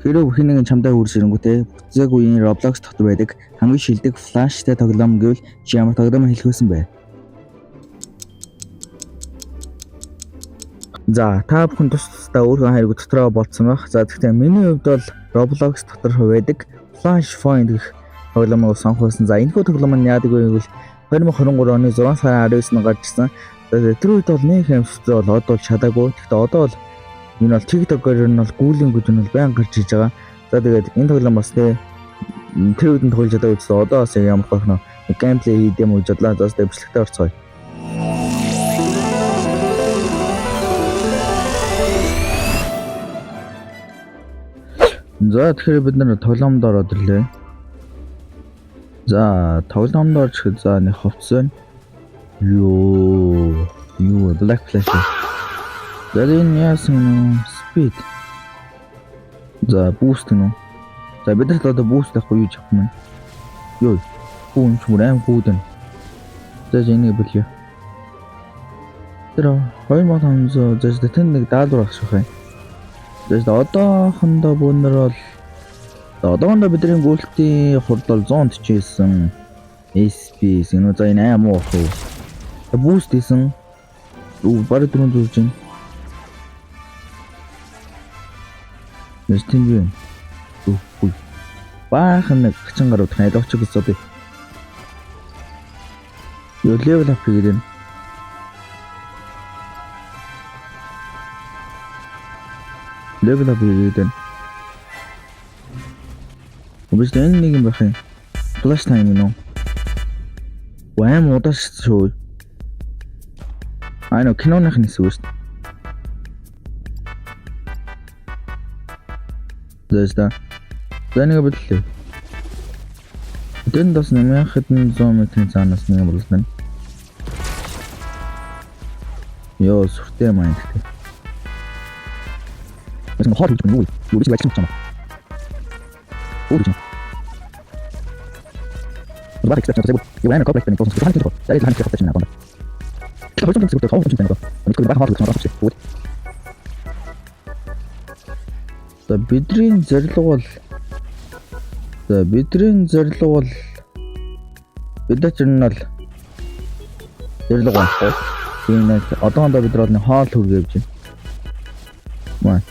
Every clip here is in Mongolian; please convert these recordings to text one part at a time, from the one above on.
Хэрэв хэн нэгэн чамдаа хүрч ирэнгүүтээ буцааг үеийн Roblox дотор байдаг хамгийн шилдэг флаштай тоглоом гэвэл чи ямар тоглоом хэлэх байсан бэ? За та бүхэн тус тусдаа өөрийнхөө хайрыг дотроо бодсон байх. За тэгэхээр миний хувьд бол Roblox дотор байдаг Flashpoint гэх тоглоомыг сонгосон. За энэ тоглоом нь яадаг вэ гэвэл 2023 оны 6 сарын 19-нд гарч ирсэн. Тэр үед бол нэг хэмжээ бол одоо чадаагүй. Гэхдээ одоо бол энэ бол TikTok-оор нь бол гүйлэнгүүд нь бол байнга гарч иж байгаа. За тэгээд энэ тоглоом бас тэр үед нь тоглож чадаагүй гэсэн. Одоо бас ямар хойно геймплей хийдэм үү бодлоо. За тэгээд бичлэгтээ орцгоё. За тэгэхээр бид нэр тоглоомд ороод ирлээ. За тоглоомд орж ихэд за нэг хувцас байна. Юу Black Flash. За энэ яасан speed. За boost нөө. За бид нар одоо boost авахгүй юу явах юм. Йоо. Бүүн чүрэн бүүдэн. За энийг билээ. Тэр 2500 за тэн нэг даалгавар авах шүүх юм. Тэгээд одоохондоо бүүнэр бол одоохондоо бидний гүйлтийн хурд бол 149 SP энэ за энэ аим уу хөө. Boost хийсэн. Бараг 400 зүрж байна. Нэстин юм. Үгүй. Баахан нэг 30 гаруй тайлгч гэсэн одоо. Юу level up хийгээд. Level up хийгээд. Обич энэ нэг юм байх юм. Flash time нөө. Вэм удаас шүү. Аа киноных нь эсвэл за нэг бодлоо. Тэн дас нэмэх хэдэн 100 метрийн цаанаас нэг боллоо. Йоо сүртэй маань гэдэг. Эсмэ хот гэж юу гэж байж чам. Ууж. Баг их хэвчээ юу яана комплект нэг болсон. Хаан тийм. За хаан тийм хэвчээ нэг байна. Хөөж юм зүйл хооч юм байна. Нэг баг хот гэж байна. За бидний зорилго бол бид нар зорилго байна. Энэ одоохондоо бид нар хоол хүргэж явж байна.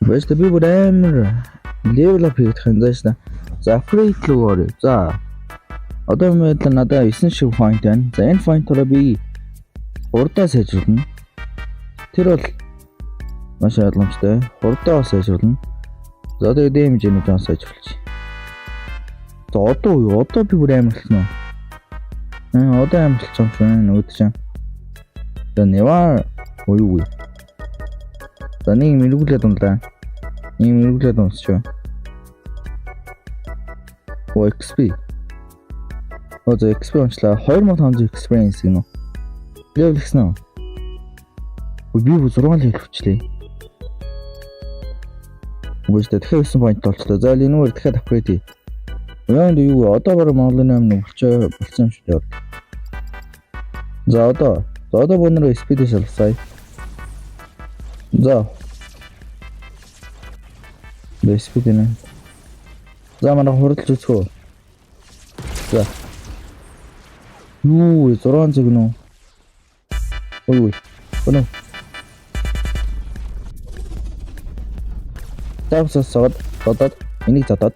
First би бүр амар level up хийх юм заашна. За upgrade руу орё. За одоо мэдээ надад 9 шиг point байна. За энэ point-ороо би хурдаа сайжруулна. Тэр бол маш ойлгомжтой. Хурдаа сайжруулна. За тэгээд дэмжэний жон сайжруулчих. За одоо би бүр амарлсан уу? Одоо амарлсан юм шиг нөөдчээ. За нэваа уу. За нэг мэрэгүүлээд унлаа. Нэг мэрэгүүлээд унсчаа. XP. За XP онцлаа 2500 experience гинэ. Level гэсэн үү? Би 6 level хүчлээ. Үгүйтэй дахиад 9 point болчлоо. За энэ үгээр дахиад upgrade хий. Яанд юу одоо бараг Монголын 8 болцсон юм шиг яа. За одоо бүүнээр speed шалгасаа. За speed нэ. За манай хурдж үзхөө. За. Юу 6 цаг нөө. Ой. Өнөө. Тавсаас содод энийг задаад.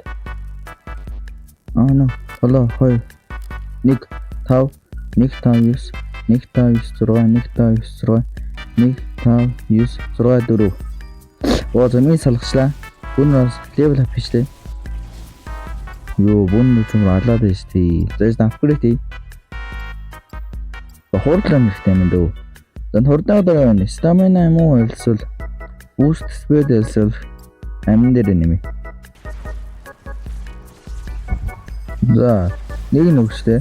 Нөө. Холоо 2 1 5 1 5 9 1 5 9 6 1 5 9 6 1 5 9 6 4. Оо зэмээ салгачлаа. Гүн level up хийжлээ. Юу бун нүчмөр алаад байж тээ. Зэс апгрейд хий. Хурдлаа хэрэгтэй юм дөө. Зэн хурдаа одоо stamina юм уу эсвэл boost speed эсвэл амин дээр нэмээ. За нэг нүгчтэй.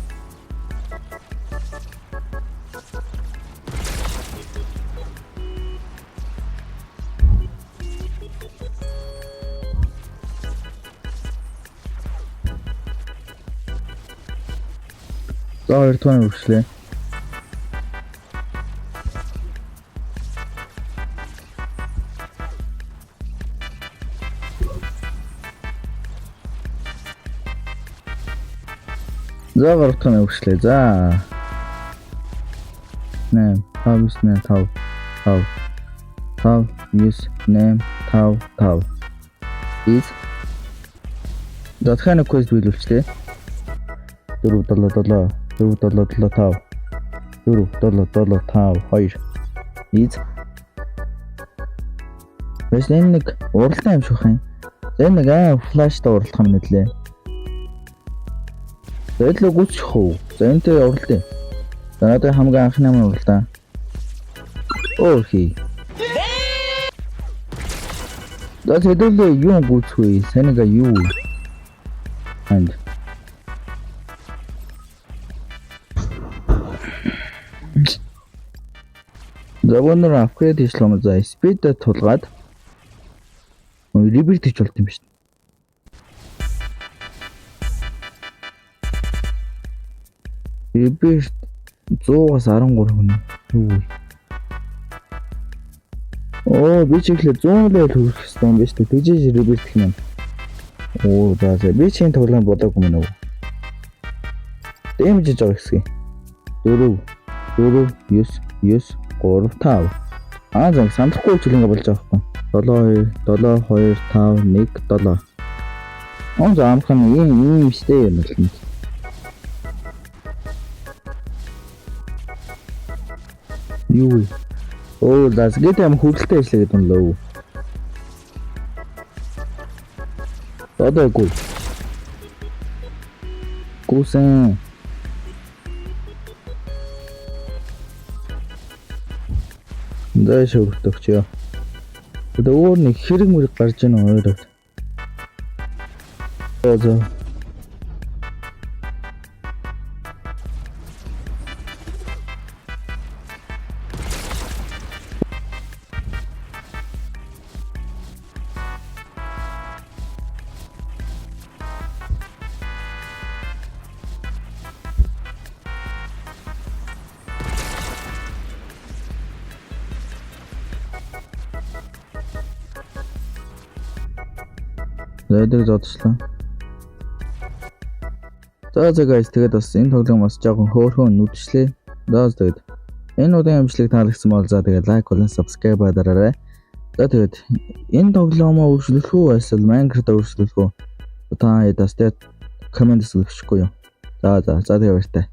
За 2 тонн үргэлжлээ. За гарахтаа өвчлээ. За. 8 5 9 5 5 9 8 5 Is дахиад нэг quest биелүүлчихлээ. 4 7 7 4 7 7 5 4 7 7 5 2 Is Бэс нэг уралдаан юм шиг хин. Энэ нэг флаштай уралдах юм нэтлээ. Тэгэлээ гүчих үү. За энтэй уралдаа. За надад хамгийн анхны юм уралдаа. Окей. За тэгэлээ юу гүчих вэ? Санага юу? And Загонор апгрейд хийлгэн за спид тулгаад реберт хийж болт юм байна шүү. Реберт 100-аас 13 хүн. Юу. Оо би ч ихлэ 100 level хүрэх хэрэгтэй юм байна шүү. Тэгжээж реберт гэх юм. Оо за би чинь тоглоом бодоогүй мөн үү. Дэмжиж байгаа хэсэг. 4 9 9 3 5. За санахгүй чөлөнгө болж байгаа байхгүй. 7 2 7 2 5 1 7. За амхан ийм сте юм л нэг. Юу. Оо дас гэдэг юм хөвөлтэй ажиллаа гэдэг юм лөө. Одоогүй. Гүсэн. Дэш өгтөгч яа. Одоо өөр нэг хэрэг мөрөг гарч ийн өөрөө. За. Зайдаг зодчлаа. За guys тэгээд бас энэ тоглоом бас жоохон хөөрхөн нүдчлээ. За тэгээд энэ удаагийн амжилтыг таалагдсан бол за тэгээд лайк болон subscribe дараарай. За тэгээд энэ тоглоомоо үргэлжлүүлэх үү эсвэл Minecraft үргэлжлүүлэх үү? Та ядас тэгээд комент хийчихгүй юу? За тэгээд баяртай.